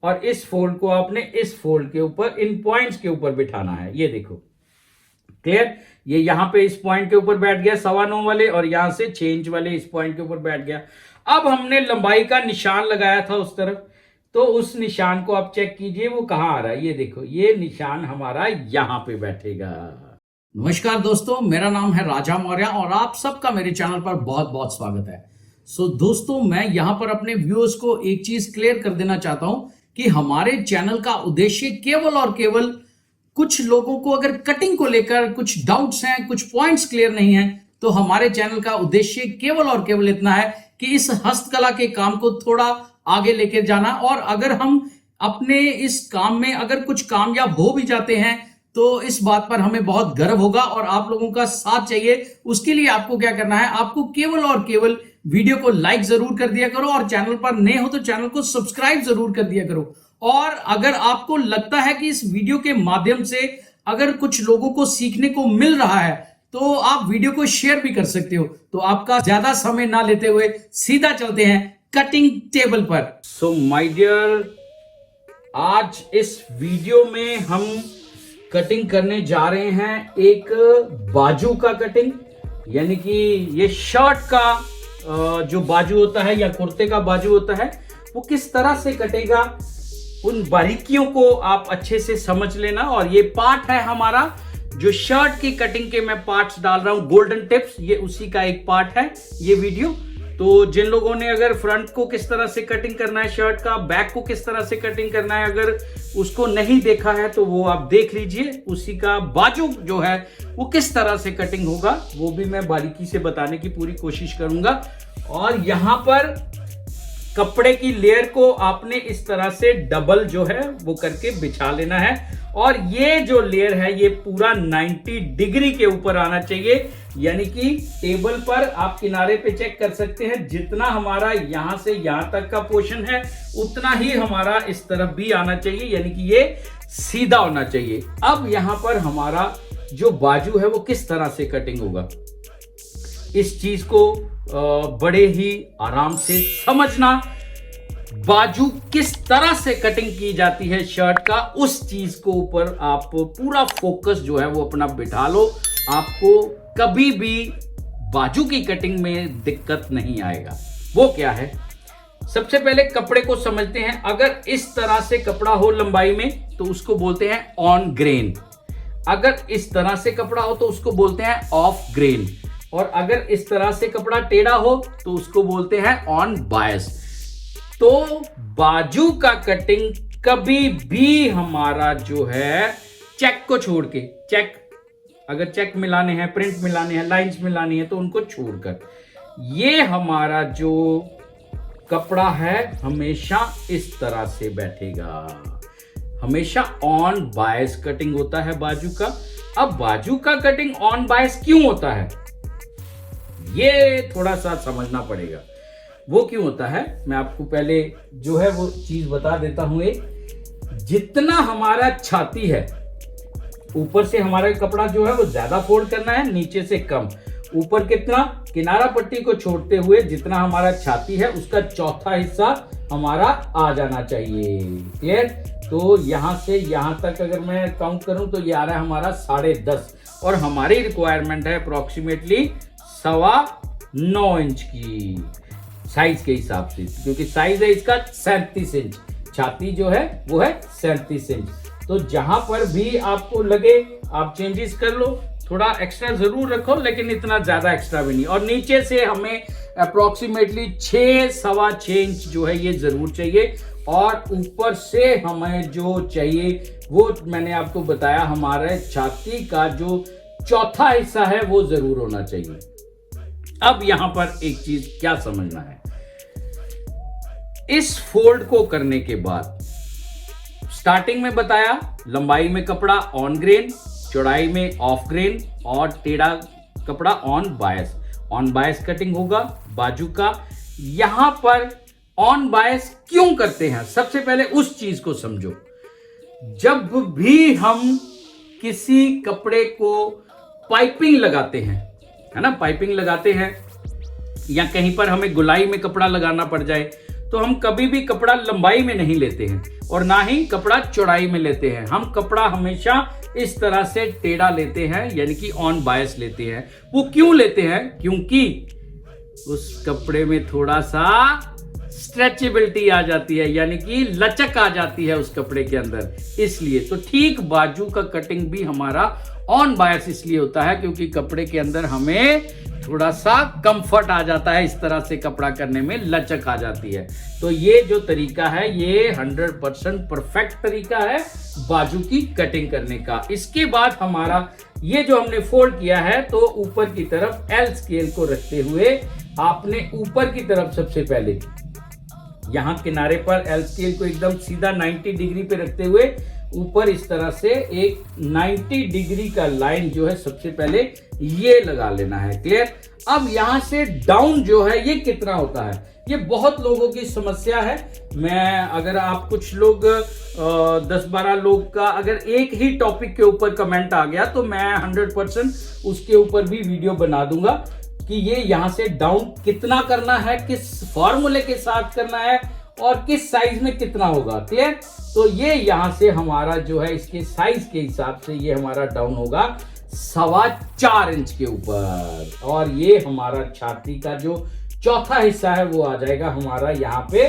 और इस फोल्ड को आपने इस फोल्ड के ऊपर इन पॉइंट्स के ऊपर बिठाना है। ये देखो, क्लियर। ये यहां पे इस पॉइंट के ऊपर बैठ गया 9.25 वाले, और यहां से 6 इंच वाले इस पॉइंट के ऊपर बैठ गया। अब हमने लंबाई का निशान लगाया था उस तरफ, तो उस निशान को आप चेक कीजिए वो कहां आ रहा है। ये देखो, ये निशान हमारा यहां पे बैठेगा। नमस्कार दोस्तों, मेरा नाम है राजा मौर्य और आप सबका मेरे चैनल पर बहुत बहुत स्वागत है। दोस्तों, मैं यहां पर अपने व्यूअर्स को एक चीज क्लियर कर देना चाहता हूं कि हमारे चैनल का उद्देश्य केवल और केवल कुछ लोगों को अगर कटिंग को लेकर कुछ डाउट्स हैं, कुछ पॉइंट्स क्लियर नहीं है, तो हमारे चैनल का उद्देश्य केवल और केवल इतना है कि इस हस्तकला के काम को थोड़ा आगे लेकर जाना। और अगर हम अपने इस काम में अगर कुछ कामयाब हो भी जाते हैं तो इस बात पर हमें बहुत गर्व होगा और आप लोगों का साथ चाहिए। उसके लिए आपको क्या करना है, आपको केवल और केवल वीडियो को लाइक जरूर कर दिया करो और चैनल पर नए हो तो चैनल को सब्सक्राइब जरूर कर दिया करो। और अगर आपको लगता है कि इस वीडियो के माध्यम से अगर कुछ लोगों को सीखने को मिल रहा है तो आप वीडियो को शेयर भी कर सकते हो। तो आपका ज्यादा समय ना लेते हुए सीधा चलते हैं कटिंग टेबल पर। सो माय डियर, आज इस वीडियो में हम कटिंग करने जा रहे हैं एक बाजू का कटिंग, यानी कि ये शर्ट का जो बाजू होता है या कुर्ते का बाजू होता है वो किस तरह से कटेगा, उन बारीकियों को आप अच्छे से समझ लेना। और ये पार्ट है हमारा जो शर्ट की कटिंग के मैं पार्ट्स डाल रहा हूं, गोल्डन टिप्स, ये उसी का एक पार्ट है ये वीडियो। तो जिन लोगों ने अगर फ्रंट को किस तरह से कटिंग करना है शर्ट का, बैक को किस तरह से कटिंग करना है, अगर उसको नहीं देखा है तो वो आप देख लीजिए। उसी का बाजू जो है वो किस तरह से कटिंग होगा वो भी मैं बारीकी से बताने की पूरी कोशिश करूंगा। और यहां पर कपड़े की लेयर को आपने इस तरह से डबल जो है वो करके बिछा लेना है। और ये जो लेयर है ये पूरा 90 डिग्री के ऊपर आना चाहिए, यानी कि टेबल पर आप किनारे पे चेक कर सकते हैं, जितना हमारा यहां से यहां तक का पोर्शन है उतना ही हमारा इस तरफ भी आना चाहिए, यानी कि ये सीधा होना चाहिए। अब यहां पर हमारा जो बाजू है वो किस तरह से कटिंग होगा, इस चीज को बड़े ही आराम से समझना। बाजू किस तरह से कटिंग की जाती है शर्ट का, उस चीज को ऊपर आप पूरा फोकस जो है वो अपना बिठा लो। आपको कभी भी बाजू की कटिंग में दिक्कत नहीं आएगा। वो क्या है, सबसे पहले कपड़े को समझते हैं। अगर इस तरह से कपड़ा हो लंबाई में तो उसको बोलते हैं ऑन ग्रेन, अगर इस तरह से कपड़ा हो तो उसको बोलते हैं ऑफ ग्रेन, और अगर इस तरह से कपड़ा टेढ़ा हो तो उसको बोलते हैं ऑन बायस। तो बाजू का कटिंग कभी भी हमारा जो है चेक को छोड़ के, चेक अगर चेक मिलाने हैं, प्रिंट मिलाने हैं, लाइंस मिलानी है तो उनको छोड़कर, ये हमारा जो कपड़ा है हमेशा इस तरह से बैठेगा। हमेशा ऑन बायस कटिंग होता है बाजू का। अब बाजू का कटिंग ऑन बायस क्यों होता है ये थोड़ा सा समझना पड़ेगा। वो क्यों होता है मैं आपको पहले जो है वो चीज बता देता हूं। एक, जितना हमारा छाती है, ऊपर से हमारा कपड़ा जो है वो ज्यादा फोल्ड करना है, नीचे से कम। ऊपर कितना, किनारा पट्टी को छोड़ते हुए जितना हमारा छाती है उसका चौथा हिस्सा हमारा आ जाना चाहिए। क्लियर। तो यहां से यहां तक अगर मैं काउंट करूं तो ये आ रहा है हमारा 10.5, और हमारी रिक्वायरमेंट है अप्रोक्सीमेटली 9.25 इंच की साइज के हिसाब से, क्योंकि साइज है इसका 37 इंच, छाती जो है वो है 37 इंच। तो जहां पर भी आपको लगे आप चेंजेस कर लो, थोड़ा एक्स्ट्रा जरूर रखो लेकिन इतना ज्यादा एक्स्ट्रा भी नहीं। और नीचे से हमें अप्रोक्सीमेटली 6-6.25 इंच जो है ये जरूर चाहिए। और ऊपर से हमें जो चाहिए वो मैंने आपको बताया, हमारे छाती का जो चौथा हिस्सा है वो जरूर होना चाहिए। अब यहां पर एक चीज क्या समझना है, इस फोल्ड को करने के बाद स्टार्टिंग में बताया लंबाई में कपड़ा ऑन ग्रेन, चौड़ाई में ऑफ ग्रेन, और टेढ़ा कपड़ा on bias. On bias cutting होगा बाजू का। यहां पर ऑन बायस क्यों करते हैं, सबसे पहले उस चीज को समझो। जब भी हम किसी कपड़े को पाइपिंग लगाते हैं, है ना, पाइपिंग लगाते हैं, या कहीं पर हमें गुलाई में कपड़ा लगाना पड़ जाए तो हम कभी भी कपड़ा लंबाई में नहीं लेते हैं और ना ही कपड़ा चौड़ाई में लेते हैं। हम कपड़ा हमेशा इस तरह से टेढ़ा लेते हैं, यानी कि ऑन बायस लेते हैं। वो क्यों लेते हैं? क्योंकि उस कपड़े में थोड़ा सा स्ट्रेचेबिलिटी आ जाती है, यानी कि लचक आ जाती है उस कपड़े के अंदर, इसलिए। तो ठीक बाजू का कटिंग भी हमारा ऑन बायस इसलिए होता है क्योंकि कपड़े के अंदर हमें थोड़ा सा कंफर्ट आ जाता है, इस तरह से कपड़ा करने में लचक आ जाती है। तो ये जो तरीका है ये 100% परफेक्ट तरीका है बाजू की कटिंग करने का। इसके बाद हमारा ये जो हमने फोल्ड किया है, तो ऊपर की तरफ एल स्केल को रखते हुए आपने ऊपर की तरफ सबसे पहले यहां किनारे पर एल स्केल को एकदम सीधा 90 डिग्री पे रखते हुए ऊपर इस तरह से एक 90 डिग्री का लाइन जो है सबसे पहले ये लगा लेना है। क्लियर? अब यहां से डाउन जो है ये कितना होता है, ये बहुत लोगों की समस्या है। मैं अगर आप कुछ लोग 10-12 लोग का अगर एक ही टॉपिक के ऊपर कमेंट आ गया तो मैं 100% उसके ऊपर भी वीडियो बना दूंगा कि ये यहां से डाउन कितना करना है, किस फॉर्मूले के साथ करना है और किस साइज में कितना होगा। क्लियर? तो ये यहां से हमारा जो है इसके साइज के हिसाब से ये हमारा डाउन होगा 4.25 इंच के ऊपर, और ये हमारा छाती का जो चौथा हिस्सा है वो आ जाएगा हमारा यहाँ पे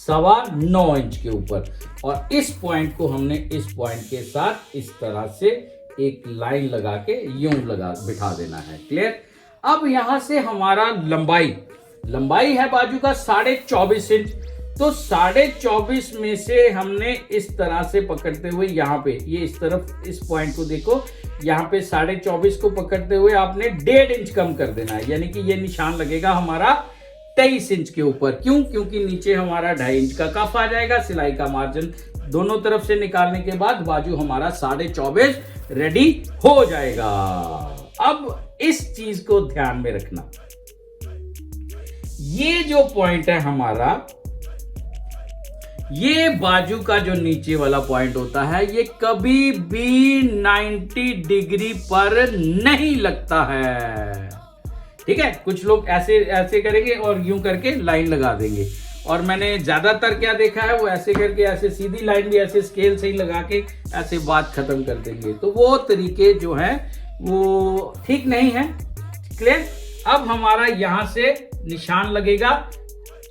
9.25 इंच के ऊपर। और इस पॉइंट को हमने इस पॉइंट के साथ इस तरह से एक लाइन लगा के यूं बिठा देना है। क्लियर? अब यहां से हमारा लंबाई है बाजू का 24.5 इंच। तो 24.5 में से हमने इस तरह से पकड़ते हुए यहाँ पे ये इस तरफ इस पॉइंट को देखो, यहाँ पे 24.5 को पकड़ते हुए आपने 1.5 इंच कम कर देना है, यानी कि ये निशान लगेगा हमारा 23 इंच के ऊपर। क्यों? क्योंकि नीचे हमारा 2.5 इंच का कफ आ जाएगा। सिलाई का मार्जिन दोनों तरफ से निकालने के बाद बाजू हमारा 24.5 रेडी हो जाएगा। अब इस चीज को ध्यान में रखना, ये जो पॉइंट है हमारा, ये बाजू का जो नीचे वाला पॉइंट होता है ये कभी भी 90 डिग्री पर नहीं लगता है। ठीक है? कुछ लोग ऐसे ऐसे करेंगे और यूं करके लाइन लगा देंगे, और मैंने ज्यादातर क्या देखा है वो ऐसे करके ऐसे सीधी लाइन भी ऐसे स्केल से ही लगा के ऐसे बात खत्म कर देंगे। तो वो तरीके जो है वो ठीक नहीं है। क्लियर? अब हमारा यहां से निशान लगेगा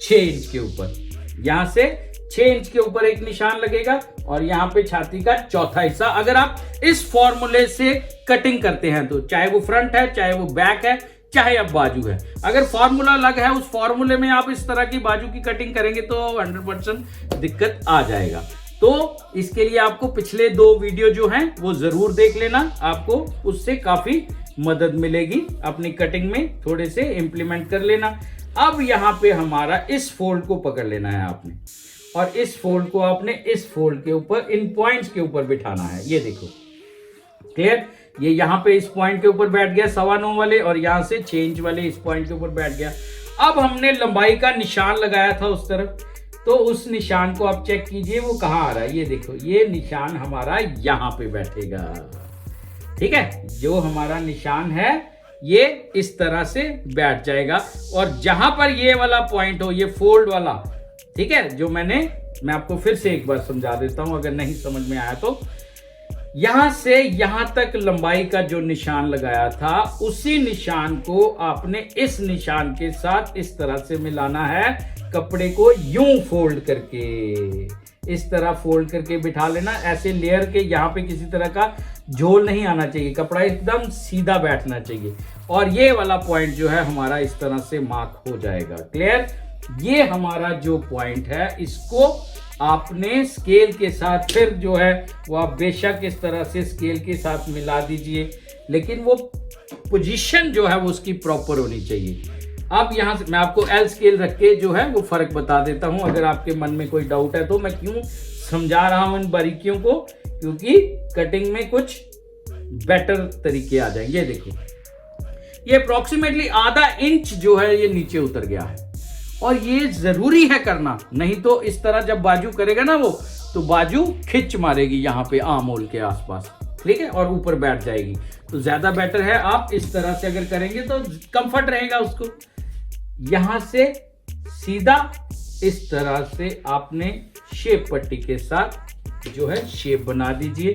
6 इंच के ऊपर, यहां से 6 इंच के ऊपर एक निशान लगेगा, और यहां पे छाती का चौथा हिस्सा। अगर आप इस फॉर्मूले से कटिंग करते हैं तो चाहे वो फ्रंट है, चाहे वो बैक है, चाहे अब बाजू है, अगर फॉर्मूला अलग है उस फॉर्मूले में आप इस तरह की बाजू की कटिंग करेंगे तो 100% दिक्कत आ जाएगा। तो इसके लिए आपको पिछले 2 वीडियो जो हैं वो जरूर देख लेना, आपको उससे काफी मदद मिलेगी अपनी कटिंग में, थोड़े से इंप्लीमेंट कर लेना। अब यहां पे हमारा इस फोल्ड को पकड़ लेना है आपने, और इस फोल्ड को आपने इस फोल्ड के ऊपर इन पॉइंट्स के ऊपर बिठाना है। ये देखो, क्लियर? ये यहां पे इस पॉइंट के ऊपर बैठ गया 9.25 वाले, और यहां से 6 इंच वाले इस पॉइंट के ऊपर बैठ गया। अब हमने लंबाई का निशान लगाया था उस तरफ, तो उस निशान को आप चेक कीजिए वो कहां आ रहा है। ये देखो, ये निशान हमारा यहां पे बैठेगा। ठीक है? जो हमारा निशान है ये इस तरह से बैठ जाएगा, और जहां पर ये वाला पॉइंट हो, ये फोल्ड वाला, ठीक है, जो मैं आपको फिर से एक बार समझा देता हूं अगर नहीं समझ में आया तो। यहां से यहां तक लंबाई का जो निशान लगाया था उसी निशान को आपने इस निशान के साथ इस तरह से मिलाना है, कपड़े को यूं फोल्ड करके इस तरह फोल्ड करके बिठा लेना। ऐसे लेयर के यहाँ पे किसी तरह का झोल नहीं आना चाहिए, कपड़ा एकदम सीधा बैठना चाहिए, और ये वाला पॉइंट जो है हमारा इस तरह से मार्क हो जाएगा। क्लियर? ये हमारा जो पॉइंट है इसको आपने स्केल के साथ फिर जो है वो आप बेशक इस तरह से स्केल के साथ मिला दीजिए, लेकिन वो पोजीशन जो है वो उसकी प्रॉपर होनी चाहिए। अब यहां से मैं आपको एल स्केल रख के जो है वो फर्क बता देता हूं, अगर आपके मन में कोई डाउट है तो। मैं क्यों समझा रहा हूं इन बारीकियों को, क्योंकि कटिंग में कुछ बेटर तरीके आ जाएंगे। ये देखो, ये अप्रोक्सीमेटली आधा इंच जो है ये नीचे उतर गया है, और ये जरूरी है करना, नहीं तो इस तरह जब बाजू करेगा ना वो, तो बाजू खिंच मारेगी यहाँ पे आर्म होल के आसपास, ठीक है, और ऊपर बैठ जाएगी। तो ज्यादा बेटर है आप इस तरह से अगर करेंगे तो कंफर्ट रहेगा उसको। यहां से सीधा इस तरह से आपने शेप पट्टी के साथ जो है शेप बना दीजिए।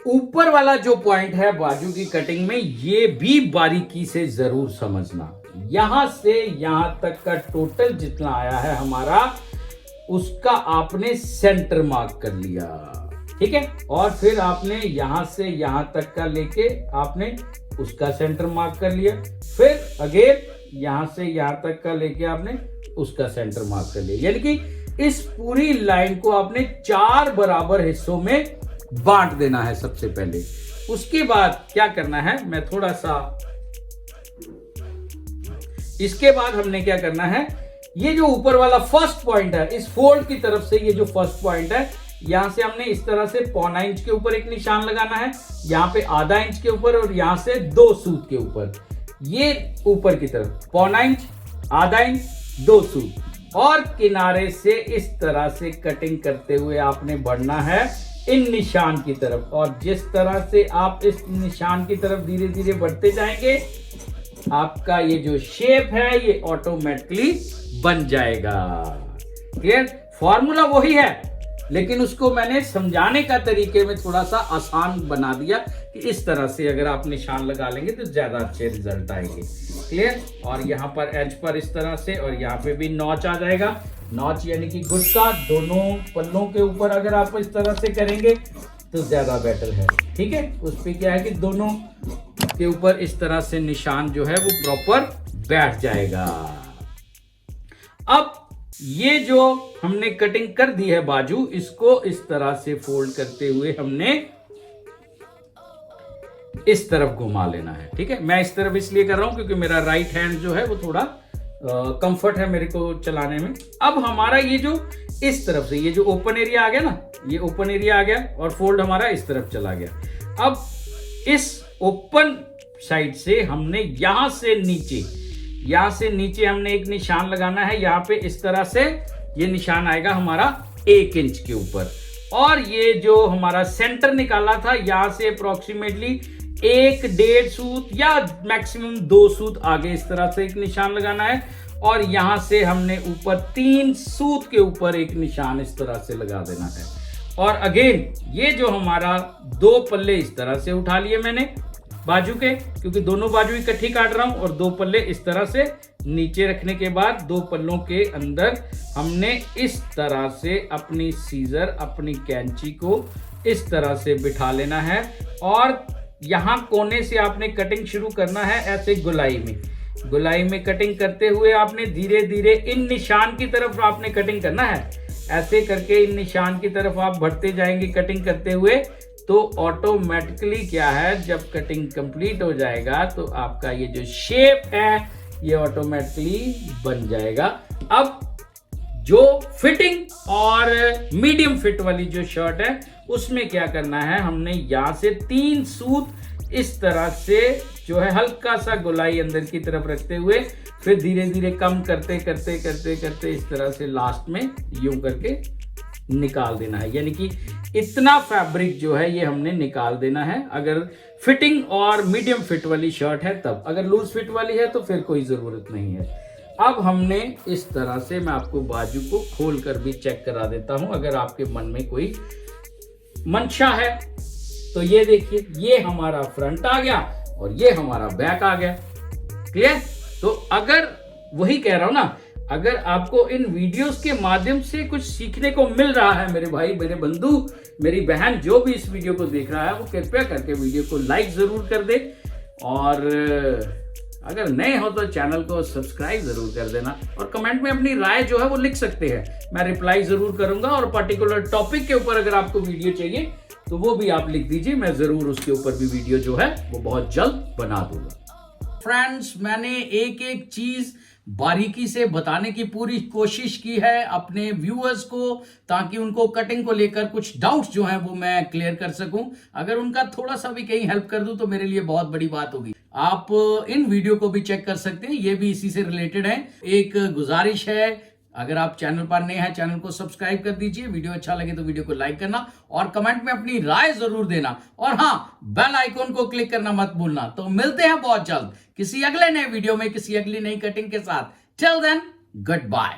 ऊपर वाला जो पॉइंट है बाजू की कटिंग में, ये भी बारीकी से जरूर समझना। यहां से यहां तक का टोटल जितना आया है हमारा, उसका आपने सेंटर मार्क कर लिया, ठीक है। और फिर आपने यहां से यहां तक का लेके आपने उसका सेंटर मार्क कर लिया। फिर अगेन यहां से यहां तक का लेके आपने उसका सेंटर मार्क कर लिया। यानी कि इस पूरी लाइन को आपने 4 बराबर हिस्सों में बांट देना है सबसे पहले। उसके बाद क्या करना है, मैं थोड़ा सा, इसके बाद हमने क्या करना है, ये जो ऊपर वाला फर्स्ट पॉइंट है, इस फोल्ड की तरफ से ये जो फर्स्ट पॉइंट है, यहां से हमने इस तरह से 1.25 इंच के ऊपर एक निशान लगाना है, यहां पे ½ इंच के ऊपर और यहां से 2 सूत के ऊपर, ये ऊपर की तरफ 1.25 इंच, ½ इंच, 2 सूत, और किनारे से इस तरह से कटिंग करते हुए आपने बढ़ना है इन निशान की तरफ। और जिस तरह से आप इस निशान की तरफ धीरे धीरे बढ़ते जाएंगे, आपका ये जो शेप है ये ऑटोमेटिकली बन जाएगा। क्लियर? फॉर्मूला वही है, लेकिन उसको मैंने समझाने का तरीके में थोड़ा सा आसान बना दिया कि इस तरह से अगर आप निशान लगा लेंगे तो ज्यादा अच्छे रिजल्ट आएंगे। क्लियर? और यहाँ पर एज पर इस तरह से, और यहाँ पे भी नॉच आ जाएगा। नॉच यानी कि गुटका दोनों पल्लों के ऊपर अगर आप इस तरह से करेंगे तो ज्यादा बेटर है, ठीक है। उस पर क्या है कि दोनों के ऊपर इस तरह से निशान जो है वो प्रॉपर बैठ जाएगा। अब ये जो हमने कटिंग कर दी है बाजू, इसको इस तरह से फोल्ड करते हुए हमने इस तरफ घुमा लेना है, ठीक है। मैं इस तरफ इसलिए कर रहा हूं क्योंकि मेरा राइट हैंड जो है वो थोड़ा कंफर्ट है मेरे को चलाने में। अब हमारा ये जो इस तरफ से ये जो ओपन एरिया आ गया ना, ये ओपन एरिया आ गया और फोल्ड हमारा इस तरफ चला गया। अब इस ओपन साइड से हमने यहां से नीचे हमने एक निशान लगाना है। यहां पे इस तरह से ये निशान आएगा हमारा 1 इंच के ऊपर, और ये जो हमारा सेंटर निकाला था यहां से अप्रोक्सीमेटली 1-1.5 सूत या मैक्सिमम 2 सूत आगे इस तरह से एक निशान लगाना है। और यहां से हमने ऊपर 3 सूत के ऊपर एक निशान इस तरह से लगा देना है। और अगेन ये जो हमारा 2 पल्ले इस तरह से उठा लिए मैंने बाजू के, क्योंकि दोनों बाजू इकट्ठी काट रहा हूं, और 2 पल्ले इस तरह से नीचे रखने के बाद 2 पल्लों के अंदर हमने इस तरह से अपनी सीजर, अपनी कैंची को इस तरह से बिठा लेना है। और यहां कोने से आपने कटिंग शुरू करना है, ऐसे गुलाई में कटिंग करते हुए आपने धीरे धीरे इन निशान की तरफ आपने कटिंग करना है। ऐसे करके इन निशान की तरफ आप बढ़ते जाएंगे कटिंग करते हुए, तो ऑटोमेटिकली क्या है, जब कटिंग कंप्लीट हो जाएगा तो आपका ये जो शेप है ये ऑटोमेटिकली बन जाएगा। अब जो फिटिंग और मीडियम फिट वाली जो शर्ट है उसमें क्या करना है, हमने यहां से 3 सूत इस तरह से जो है हल्का सा गोलाई अंदर की तरफ रखते हुए फिर धीरे धीरे कम करते करते करते करते इस तरह से लास्ट में यूं करके निकाल देना है। यानी कि इतना फैब्रिक जो है ये हमने निकाल देना है। अगर फिटिंग और मीडियम फिट वाली शर्ट है तब, अगर लूज फिट वाली है तो फिर कोई जरूरत नहीं है। अब हमने इस तरह से, मैं आपको बाजू को खोल कर भी चेक करा देता हूं अगर आपके मन में कोई मंशा है तो ये देखिए, ये हमारा फ्रंट आ गया और ये हमारा बैक आ गया। क्लियर? तो अगर वही कह रहा हूं ना, अगर आपको इन वीडियोस के माध्यम से कुछ सीखने को मिल रहा है, मेरे भाई, मेरे बंधु, मेरी बहन, जो भी इस वीडियो को देख रहा है वो कृपया करके वीडियो को लाइक जरूर कर दे, और अगर नए हो तो चैनल को सब्सक्राइब जरूर कर देना, और कमेंट में अपनी राय जो है वो लिख सकते हैं, मैं रिप्लाई जरूर करूंगा। और पर्टिकुलर टॉपिक के ऊपर अगर आपको वीडियो चाहिए तो वो भी आप लिख दीजिए, मैं जरूर उसके ऊपर भी वीडियो जो है वो बहुत जल्द बना दूंगा। फ्रेंड्स, मैंने एक एक चीज बारीकी से बताने की पूरी कोशिश की है अपने व्यूअर्स को, ताकि उनको कटिंग को लेकर कुछ डाउट्स जो हैं वो मैं क्लियर कर सकूं। अगर उनका थोड़ा सा भी कहीं हेल्प कर दूं तो मेरे लिए बहुत बड़ी बात होगी। आप इन वीडियो को भी चेक कर सकते हैं, ये भी इसी से रिलेटेड है। एक गुजारिश है अगर आप चैनल पर नए हैं, चैनल को सब्सक्राइब कर दीजिए। वीडियो अच्छा लगे तो वीडियो को लाइक करना और कमेंट में अपनी राय जरूर देना। और हाँ, बेल आइकॉन को क्लिक करना मत भूलना। तो मिलते हैं बहुत जल्द किसी अगले नए वीडियो में, किसी अगली नई कटिंग के साथ। Till then, good bye.